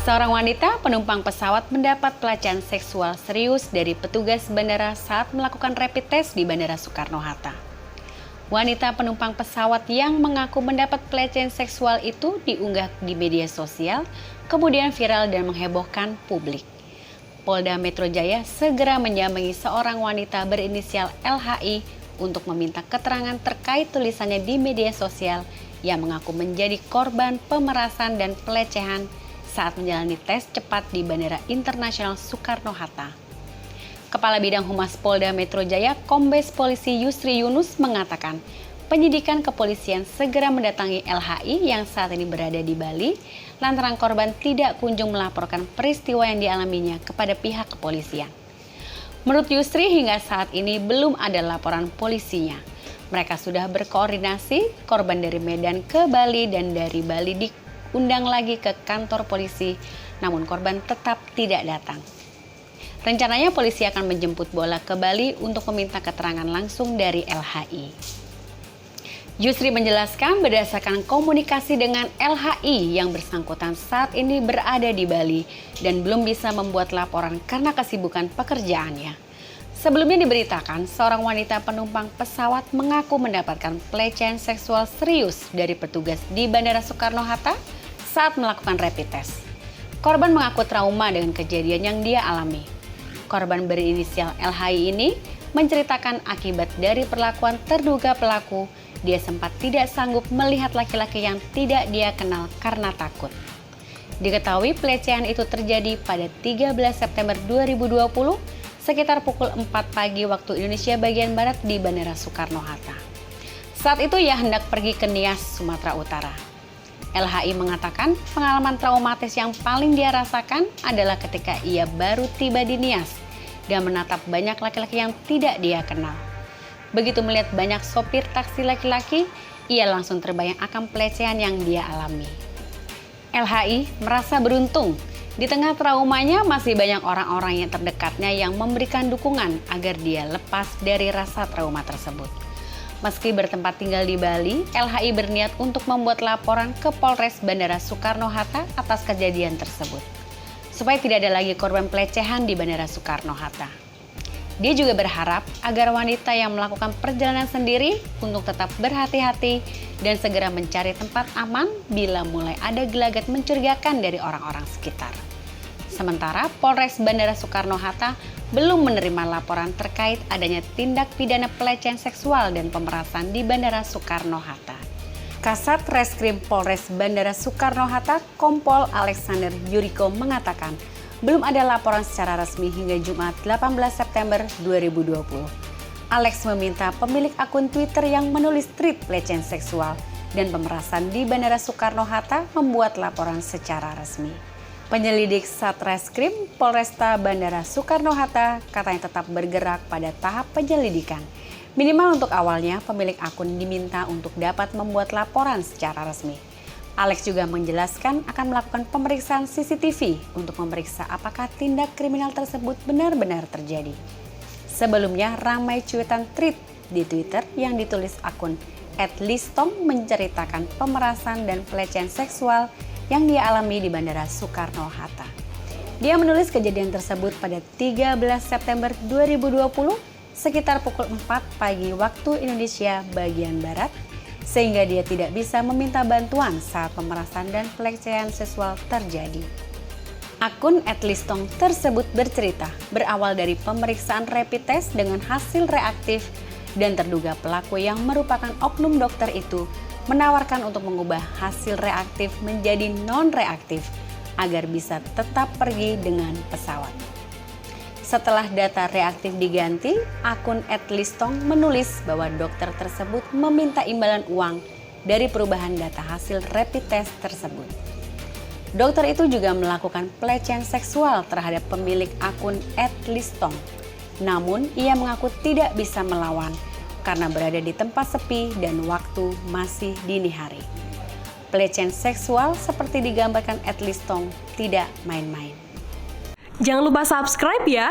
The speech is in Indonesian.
Seorang wanita penumpang pesawat mendapat pelecehan seksual serius dari petugas bandara saat melakukan rapid test di Bandara Soekarno-Hatta. Wanita penumpang pesawat yang mengaku mendapat pelecehan seksual itu diunggah di media sosial, kemudian viral dan menghebohkan publik. Polda Metro Jaya segera menyambangi seorang wanita berinisial LHI untuk meminta keterangan terkait tulisannya di media sosial yang mengaku menjadi korban pemerasan dan pelecehan saat menjalani tes cepat di Bandara Internasional Soekarno-Hatta. Kepala Bidang Humas Polda Metro Jaya, Kombes Polisi Yusri Yunus mengatakan, penyidikan kepolisian segera mendatangi LHI yang saat ini berada di Bali, lantaran korban tidak kunjung melaporkan peristiwa yang dialaminya kepada pihak kepolisian. Menurut Yusri, hingga saat ini belum ada laporan polisinya. Mereka sudah berkoordinasi, korban dari Medan ke Bali dan dari Bali diundang lagi ke kantor polisi, namun korban tetap tidak datang. Rencananya polisi akan menjemput bola ke Bali untuk meminta keterangan langsung dari LHI. Yusri menjelaskan berdasarkan komunikasi dengan LHI yang bersangkutan saat ini berada di Bali dan belum bisa membuat laporan karena kesibukan pekerjaannya. Sebelumnya diberitakan seorang wanita penumpang pesawat mengaku mendapatkan pelecehan seksual serius dari petugas di Bandara Soekarno-Hatta saat melakukan rapid test. Korban mengaku trauma dengan kejadian yang dia alami. Korban berinisial LHI ini menceritakan akibat dari perlakuan terduga pelaku, dia sempat tidak sanggup melihat laki-laki yang tidak dia kenal karena takut. Diketahui pelecehan itu terjadi pada 13 September 2020 sekitar pukul 4 pagi waktu Indonesia bagian Barat di Bandara Soekarno-Hatta. Saat itu ia hendak pergi ke Nias, Sumatera Utara. LHI mengatakan pengalaman traumatis yang paling dia rasakan adalah ketika ia baru tiba di Nias dan menatap banyak laki-laki yang tidak dia kenal. Begitu melihat banyak sopir taksi laki-laki, ia langsung terbayang akan pelecehan yang dia alami. LHI merasa beruntung, di tengah traumanya masih banyak orang-orang yang terdekatnya yang memberikan dukungan agar dia lepas dari rasa trauma tersebut. Meski bertempat tinggal di Bali, LHI berniat untuk membuat laporan ke Polres Bandara Soekarno-Hatta atas kejadian tersebut, supaya tidak ada lagi korban pelecehan di Bandara Soekarno-Hatta. Dia juga berharap agar wanita yang melakukan perjalanan sendiri untuk tetap berhati-hati dan segera mencari tempat aman bila mulai ada gelagat mencurigakan dari orang-orang sekitar. Sementara Polres Bandara Soekarno-Hatta belum menerima laporan terkait adanya tindak pidana pelecehan seksual dan pemerasan di Bandara Soekarno-Hatta. Kasat Reskrim Polres Bandara Soekarno-Hatta, Kompol Alexander Yuriko mengatakan, belum ada laporan secara resmi hingga Jumat 18 September 2020. Alex meminta pemilik akun Twitter yang menulis tweet pelecehan seksual dan pemerasan di Bandara Soekarno-Hatta membuat laporan secara resmi. Penyelidik Satreskrim Polresta Bandara Soekarno-Hatta katanya tetap bergerak pada tahap penyelidikan. Minimal untuk awalnya, pemilik akun diminta untuk dapat membuat laporan secara resmi. Alex juga menjelaskan akan melakukan pemeriksaan CCTV untuk memeriksa apakah tindak kriminal tersebut benar-benar terjadi. Sebelumnya, ramai cuitan tweet di Twitter yang ditulis akun @listong menceritakan pemerasan dan pelecehan seksual yang dia alami di Bandara Soekarno-Hatta. Dia menulis kejadian tersebut pada 13 September 2020 sekitar pukul 4 pagi waktu Indonesia bagian Barat, sehingga dia tidak bisa meminta bantuan saat pemerasan dan pelecehan seksual terjadi. Akun @listong tersebut bercerita berawal dari pemeriksaan rapid test dengan hasil reaktif dan terduga pelaku yang merupakan oknum dokter itu menawarkan untuk mengubah hasil reaktif menjadi non-reaktif agar bisa tetap pergi dengan pesawat. Setelah data reaktif diganti, akun @listong menulis bahwa dokter tersebut meminta imbalan uang dari perubahan data hasil rapid test tersebut. Dokter itu juga melakukan pelecehan seksual terhadap pemilik akun @listong. Namun, ia mengaku tidak bisa melawan karena berada di tempat sepi dan waktu masih dini hari. Pelecehan seksual seperti digambarkan @listong tidak main-main. Jangan lupa subscribe ya.